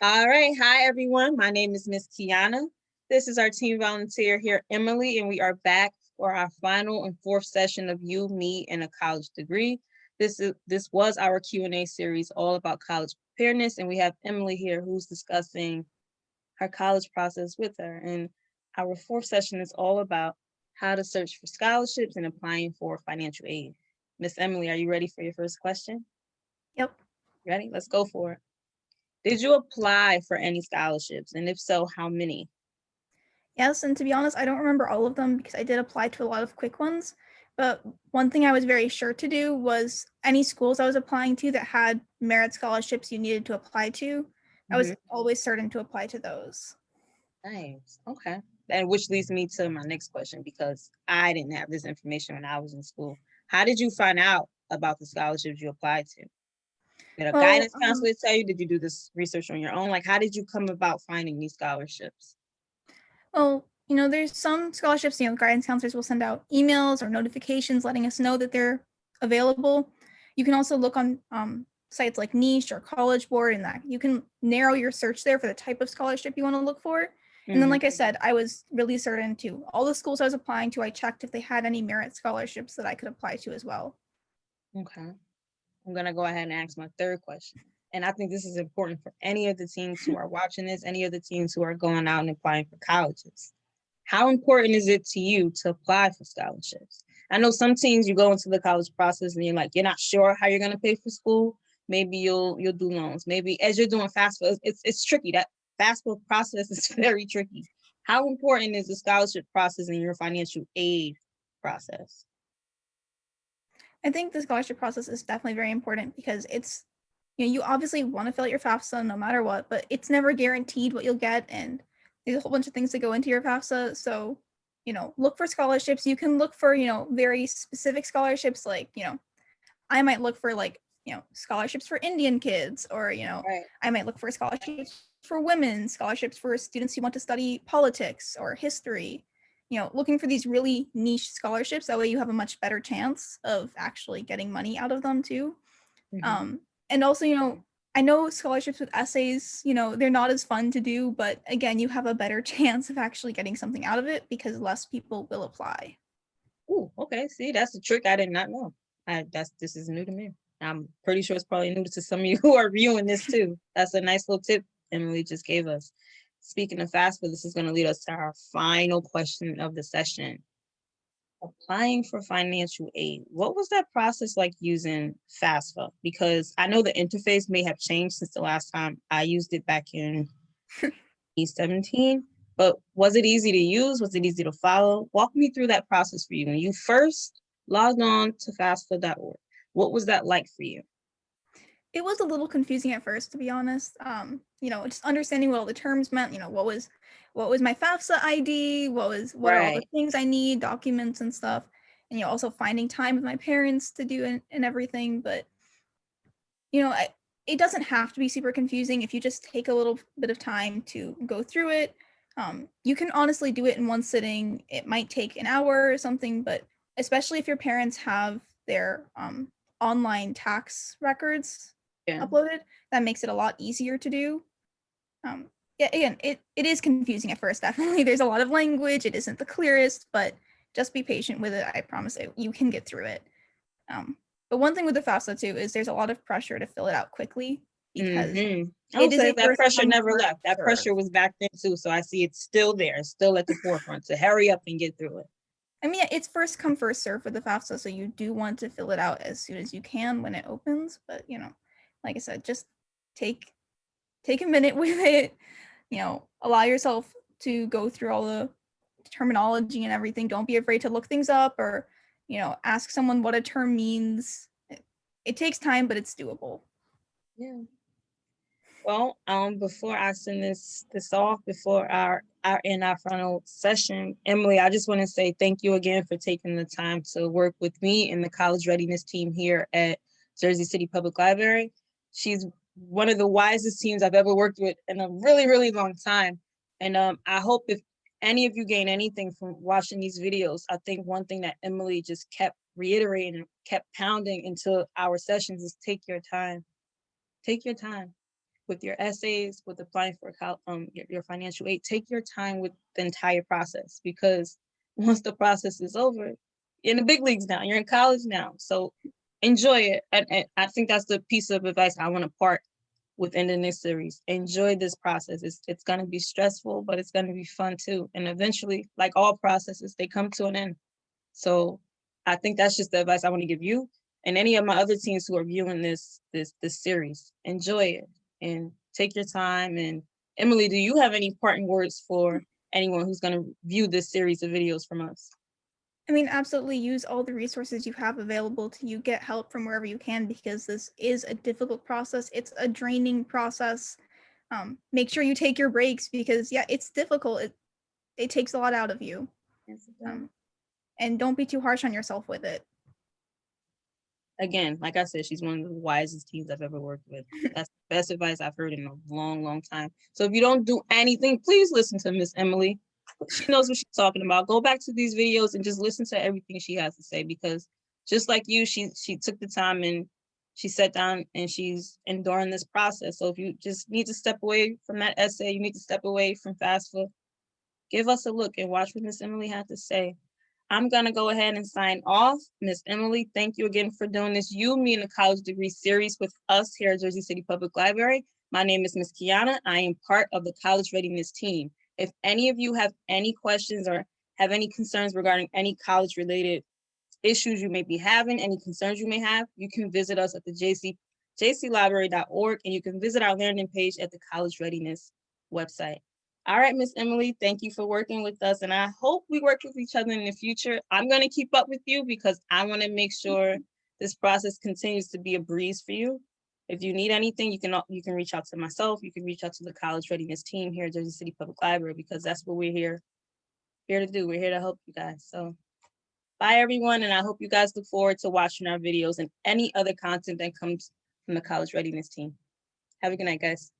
All right. Hi, everyone. My name is Miss Kiana. This is our team volunteer here, Emily, and we are back for our final and fourth session of You, Me, and a College Degree. This was our Q&A series all about college preparedness, and we have Emily here who's discussing her college process with her. And our fourth session is all about how to search for scholarships and applying for financial aid. Miss Emily, are you ready for your first question? Yep. Ready? Let's go for it. Did you apply for any scholarships? And if so, how many? Yes, and to be honest, I don't remember all of them because I did apply to a lot of quick ones. But one thing I was very sure to do was any schools I was applying to that had merit scholarships you needed to apply to, I was always certain to apply to those. Nice. Okay. And which leads me to my next question, because I didn't have this information when I was in school. How did you find out about the scholarships you applied to? Did a Well, guidance counselor tell you? Did you do this research on your own? Like, how did you come about finding these scholarships? there's some scholarships, guidance counselors will send out emails or notifications letting us know that they're available. You can also look on sites like Niche or College Board, and that you can narrow your search there for the type of scholarship you want to look for. And then, like I said, I was really certain to all the schools I was applying to, I checked if they had any merit scholarships that I could apply to as well. Okay. I'm going to go ahead and ask my third question. And I think this is important for any of the teens who are watching this, any of the teens who are going out and applying for colleges. How important is it to you to apply for scholarships? I know some teens, you go into the college process and you're not sure how you're going to pay for school. Maybe you'll do loans. Maybe as you're doing FAFSA, it's tricky. That FAFSA process is very tricky. How important is the scholarship process in your financial aid process? I think the scholarship process is definitely very important because it's, you obviously want to fill out your FAFSA no matter what, but it's never guaranteed what you'll get. And there's a whole bunch of things that go into your FAFSA. So, look for scholarships. You can look for, very specific scholarships. Like, I might look for scholarships for Indian kids, or, Right. I might look for scholarships for women, scholarships for students who want to study politics or history. Looking for these really niche scholarships. That way you have a much better chance of actually getting money out of them too. And also, I know scholarships with essays, they're not as fun to do, but again, you have a better chance of actually getting something out of it because less people will apply. Ooh, okay. See, that's a trick I did not know. This is new to me. I'm pretty sure it's probably new to some of you who are viewing this too. That's a nice little tip Emily just gave us. Speaking of FAFSA, this is going to lead us to our final question of the session. Applying for financial aid. What was that process like using FAFSA? Because I know the interface may have changed since the last time I used it back in 2017. But was it easy to use? Was it easy to follow? Walk me through that process for you. When you first logged on to FAFSA.org, what was that like for you? It was a little confusing at first, to be honest. Just understanding what all the terms meant, what was my FAFSA ID, what are all the Right. things I need, documents and stuff. And also finding time with my parents to do and everything. But it doesn't have to be super confusing if you just take a little bit of time to go through it. You can honestly do it in one sitting. It might take an hour or something, but especially if your parents have their online tax records uploaded, that makes it a lot easier to do. Again, it is confusing at first, definitely. There's a lot of language. It isn't the clearest, but just be patient with it. I promise you can get through it. But one thing with the FAFSA too is there's a lot of pressure to fill it out quickly because I it would is say a that first pressure come, never first left. That serve. pressure was back then too. So I see it's still there. It's still at the forefront. So hurry up and get through it. I mean, it's first come, first serve for the FAFSA, so you do want to fill it out as soon as you can when it opens. But like I said, just take a minute with it. Allow yourself to go through all the terminology and everything. Don't be afraid to look things up or ask someone what a term means. It takes time, but it's doable. Yeah. Well, before I send this off, before our final session, Emily, I just want to say thank you again for taking the time to work with me and the college readiness team here at Jersey City Public Library. She's one of the wisest teams I've ever worked with in a really, really long time. And I hope if any of you gain anything from watching these videos, I think one thing that Emily just kept reiterating and kept pounding into our sessions is take your time. Take your time. with your essays, with applying for your financial aid. Take your time with the entire process, because once the process is over, you're in the big leagues now. You're in college now, so enjoy it. And I think that's the piece of advice I want to part with ending this series. Enjoy this process. It's going to be stressful, but it's going to be fun too. And eventually, like all processes, they come to an end. So I think that's just the advice I want to give you and any of my other teams who are viewing this series. Enjoy it and take your time. And Emily, do you have any parting words for anyone who's going to view this series of videos from us? I mean, absolutely use all the resources you have available to you. Get help from wherever you can, because this is a difficult process. It's a draining process. Make sure you take your breaks, because yeah, it's difficult. It takes a lot out of you. Yes, it does. And don't be too harsh on yourself with it. Again, like I said, she's one of the wisest teens I've ever worked with. That's the best advice I've heard in a long, long time. So if you don't do anything, please listen to Miss Emily. She knows what she's talking about. Go back to these videos and just listen to everything she has to say, because just like you, she took the time and she sat down and she's enduring this process. So if you just need to step away from that essay, you need to step away from FAFSA, give us a look and watch what Miss Emily had to say. I'm going to go ahead and sign off. Miss Emily, thank you again for doing this You, Me, and a College Degree series with us here at Jersey City Public Library. My name is Miss Kiana. I am part of the college readiness team. If any of you have any questions or have any concerns regarding any college related issues you may be having, any concerns you may have, you can visit us at the jclibrary.org, and you can visit our landing page at the College Readiness website. All right, Miss Emily, thank you for working with us, and I hope we work with each other in the future. I'm going to keep up with you because I want to make sure this process continues to be a breeze for you. If you need anything, you can reach out to myself. You can reach out to the College Readiness team here at Jersey City Public Library, because that's what we're here to do. We're here to help you guys. So bye, everyone, and I hope you guys look forward to watching our videos and any other content that comes from the College Readiness team. Have a good night, guys.